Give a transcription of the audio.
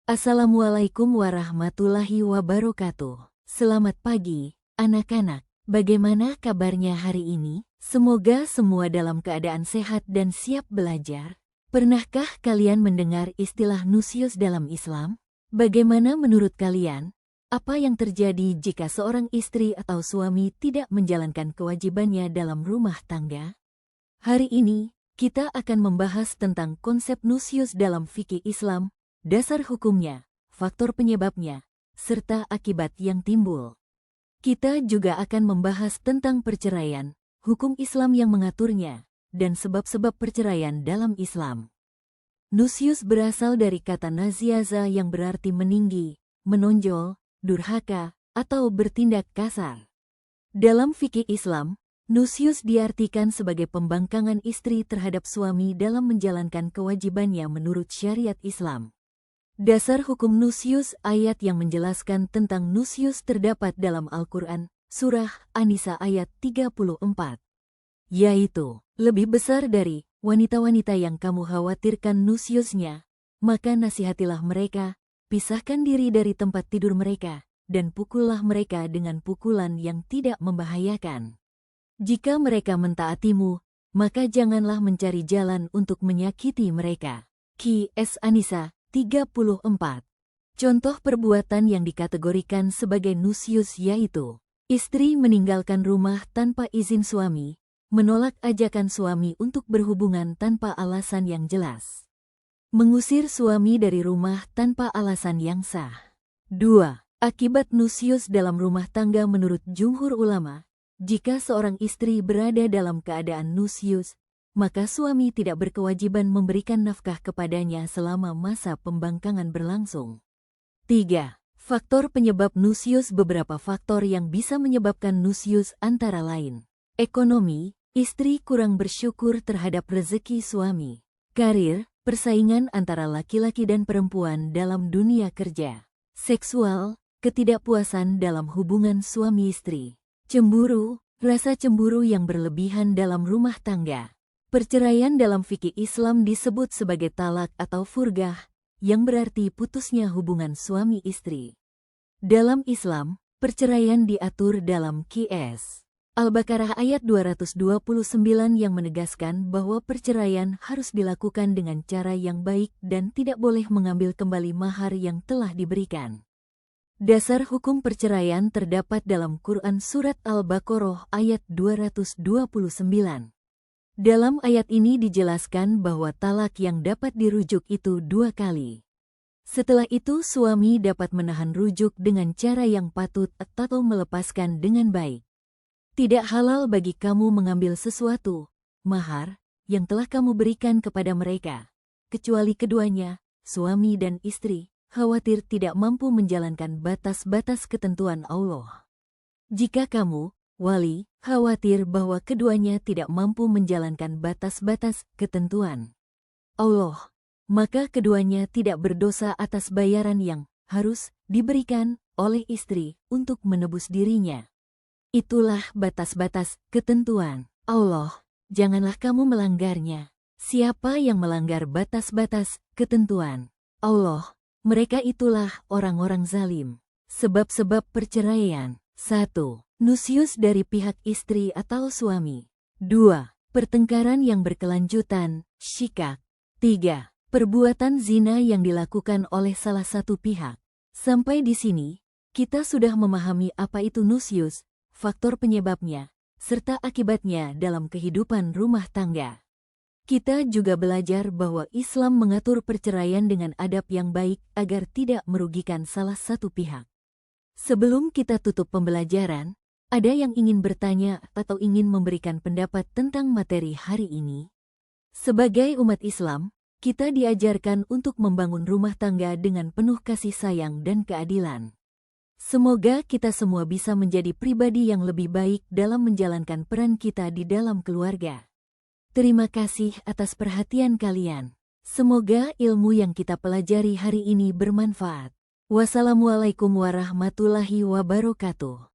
Assalamualaikum warahmatullahi wabarakatuh. Selamat pagi, anak-anak. Bagaimana kabarnya hari ini? Semoga semua dalam keadaan sehat dan siap belajar. Pernahkah kalian mendengar istilah nusyuz dalam Islam? Bagaimana menurut kalian? Apa yang terjadi jika seorang istri atau suami tidak menjalankan kewajibannya dalam rumah tangga? Hari ini, kita akan membahas tentang konsep nusyuz dalam fikih Islam, dasar hukumnya, faktor penyebabnya, serta akibat yang timbul. Kita juga akan membahas tentang perceraian, hukum Islam yang mengaturnya, dan sebab-sebab perceraian dalam Islam. Nusyuz berasal dari kata nazyaza yang berarti meninggi, menonjol, durhaka, atau bertindak kasar. Dalam fikih Islam, nusyuz diartikan sebagai pembangkangan istri terhadap suami dalam menjalankan kewajibannya menurut syariat Islam. Dasar hukum nusyuz ayat yang menjelaskan tentang nusyuz terdapat dalam Al-Quran, Surah An-Nisa ayat 34. Yaitu, lebih besar dari wanita-wanita yang kamu khawatirkan nusyuznya, maka nasihatilah mereka, pisahkan diri dari tempat tidur mereka, dan pukullah mereka dengan pukulan yang tidak membahayakan. Jika mereka mentaatimu, maka janganlah mencari jalan untuk menyakiti mereka. Qs An-Nisa 34. Contoh perbuatan yang dikategorikan sebagai nusyuz yaitu istri meninggalkan rumah tanpa izin suami, menolak ajakan suami untuk berhubungan tanpa alasan yang jelas, mengusir suami dari rumah tanpa alasan yang sah. 2. Akibat nusyuz dalam rumah tangga menurut jumhur ulama, jika seorang istri berada dalam keadaan nusyuz, maka suami tidak berkewajiban memberikan nafkah kepadanya selama masa pembangkangan berlangsung. 3. Faktor penyebab nusyuz. Beberapa faktor yang bisa menyebabkan nusyuz antara lain: ekonomi, istri kurang bersyukur terhadap rezeki suami; karir, persaingan antara laki-laki dan perempuan dalam dunia kerja; seksual, ketidakpuasan dalam hubungan suami istri; cemburu, rasa cemburu yang berlebihan dalam rumah tangga. Perceraian dalam fikih Islam disebut sebagai talak atau furgah, yang berarti putusnya hubungan suami istri. Dalam Islam, perceraian diatur dalam Qs Al-Baqarah ayat 229 yang menegaskan bahwa perceraian harus dilakukan dengan cara yang baik dan tidak boleh mengambil kembali mahar yang telah diberikan. Dasar hukum perceraian terdapat dalam Quran Surat Al-Baqarah ayat 229. Dalam ayat ini dijelaskan bahwa talak yang dapat dirujuk itu 2 kali. Setelah itu suami dapat menahan rujuk dengan cara yang patut atau melepaskan dengan baik. Tidak halal bagi kamu mengambil sesuatu, mahar, yang telah kamu berikan kepada mereka, kecuali keduanya, suami dan istri, khawatir tidak mampu menjalankan batas-batas ketentuan Allah. Jika kamu, wali, khawatir bahwa keduanya tidak mampu menjalankan batas-batas ketentuan Allah, maka keduanya tidak berdosa atas bayaran yang harus diberikan oleh istri untuk menebus dirinya. Itulah batas-batas ketentuan Allah, janganlah kamu melanggarnya. Siapa yang melanggar batas-batas ketentuan Allah, mereka itulah orang-orang zalim. Sebab-sebab perceraian: 1. Nusyuz dari pihak istri atau suami. 2. Pertengkaran yang berkelanjutan, syikak. 3. Perbuatan zina yang dilakukan oleh salah satu pihak. Sampai di sini, kita sudah memahami apa itu nusyuz, faktor penyebabnya, serta akibatnya dalam kehidupan rumah tangga. Kita juga belajar bahwa Islam mengatur perceraian dengan adab yang baik agar tidak merugikan salah satu pihak. Sebelum kita tutup pembelajaran, ada yang ingin bertanya atau ingin memberikan pendapat tentang materi hari ini? Sebagai umat Islam, kita diajarkan untuk membangun rumah tangga dengan penuh kasih sayang dan keadilan. Semoga kita semua bisa menjadi pribadi yang lebih baik dalam menjalankan peran kita di dalam keluarga. Terima kasih atas perhatian kalian. Semoga ilmu yang kita pelajari hari ini bermanfaat. Wassalamualaikum warahmatullahi wabarakatuh.